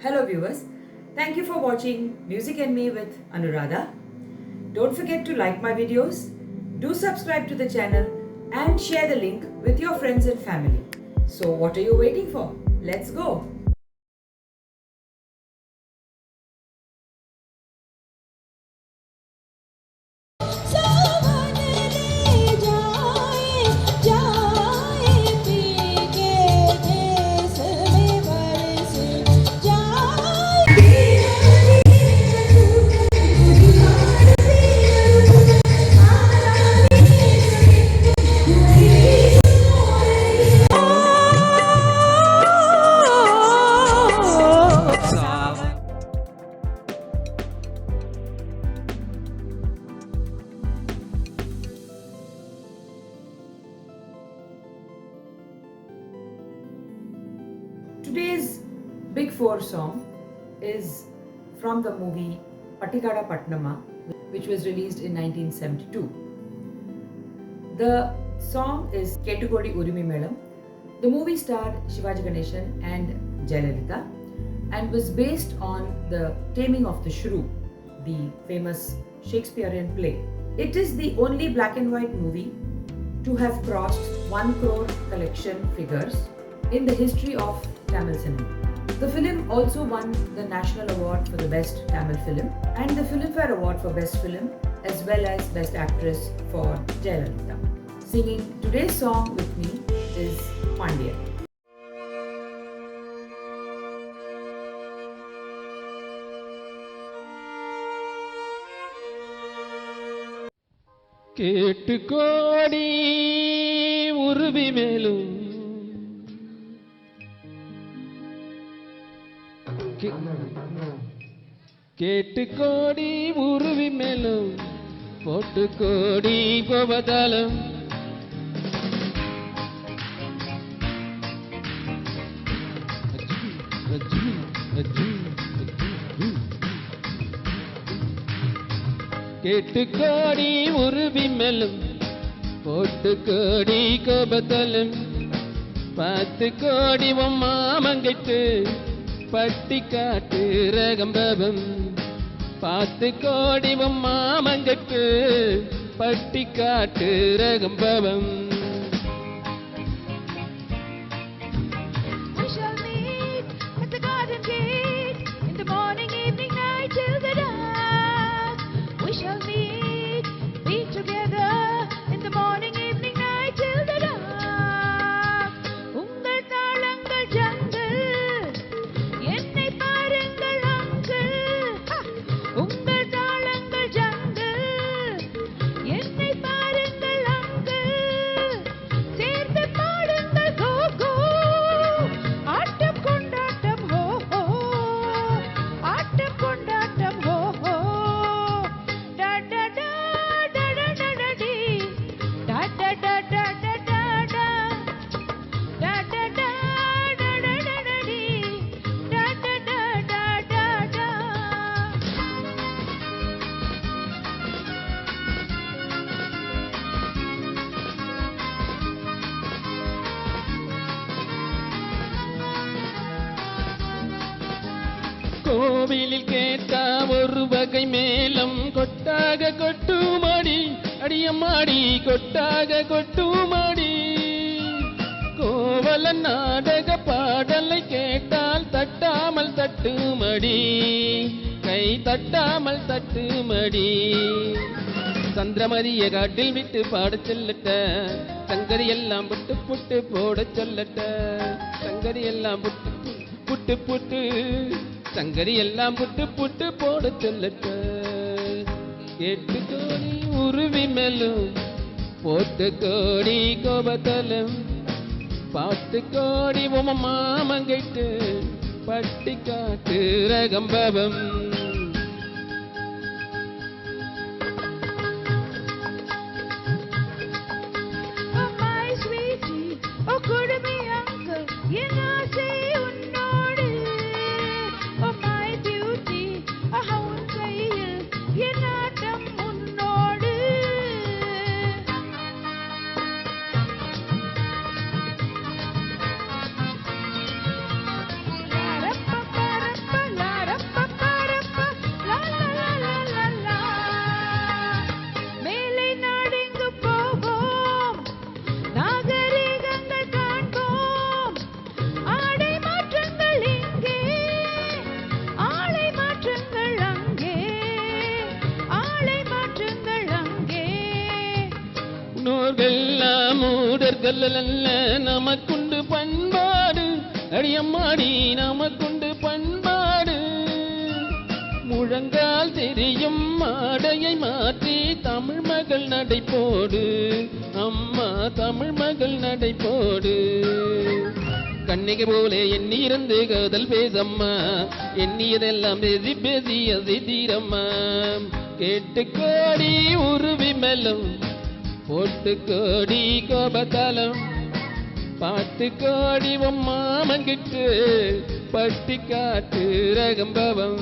Hello viewers, thank you for watching Music and Me with Anuradha. Don't forget to like my videos, do subscribe to the channel and share the link with your friends and family. So what are you waiting for? Let's go! Today's Big Four song is from the movie Pattikada Patnama, which was released in 1972. The song is Kettukodi Urimi Melam. The movie starred Shivaji Ganeshan and Jayalalitha and was based on The Taming of the Shrew, the famous Shakespearean play. It is the only black and white movie to have crossed 1 crore collection figures in the history of Tamil cinema. The film also won the National Award for the Best Tamil Film and the Filmfare Award for Best Film as well as Best Actress for Jayalalitha. Singing today's song with me is Pandya. கேட்டுக்கோடி உருவி மேலும் கேட்டுக்கோடி உருவி மேலும் போட்டுக்கோடி கோபதாலம் கேட்டுக்கோடி உருவி மேலும் போட்டுக்கோடி கோபதாலம் பார்த்து கோடி மாமங்கிட்டு பட்டி காட்டு ரகம்பவம் பார்த்து கோடி மாமங்கட்டு பட்டி காட்டு ரகம்பவம் கோவிலில் கேட்டா ஒரு வகை மேலம் கொட்டாக கொட்டுமாடி அடியம்மாடி கொட்டாக கொட்டுமாடி கோவல நாடக பாடலை கேட்டால் தட்டாமல் தட்டுமடி கை தட்டாமல் தட்டுமடி சந்திரமதிய காட்டில் விட்டு பாடச் சொல்லட்ட சங்கரி எல்லாம் புட்டு புட்டு போடச் சொல்லட்ட சங்கரி எல்லாம் புட்டு புட்டு புட்டு சங்கரி எல்லாம் புட்டு புட்டு போட சொல்லட்ட கேட்டு கோடி உருவி மேலும் போட்டு கோடி கோபத்தலம் பார்த்து கோடி மாமங்கிட்டு பட்டி காட்டு ரகம்பவம் லல்ல நமக்குண்டு பண்பாடு, அடியம்மாடி நமக்குண்டு பண்பாடு. முழங்கால் தெரியும் ஆடையை மாற்றி தமிழ் மகள் நடை போடு, அம்மா தமிழ் மகள் நடை போடு. கண்ணிகை போலே எண்ணிருந்து காதல் பேசம்மா, எண்ணியதெல்லாம் பேசி பேசி அதை தீரம்மா. கேட்டு கோடி உருவி மெல்லும், போட்டு கோடி கோபத்தாலம், பாட்டு கோடி மாமங்கிட்டு பட்டி காட்டு ரகம்பவம்.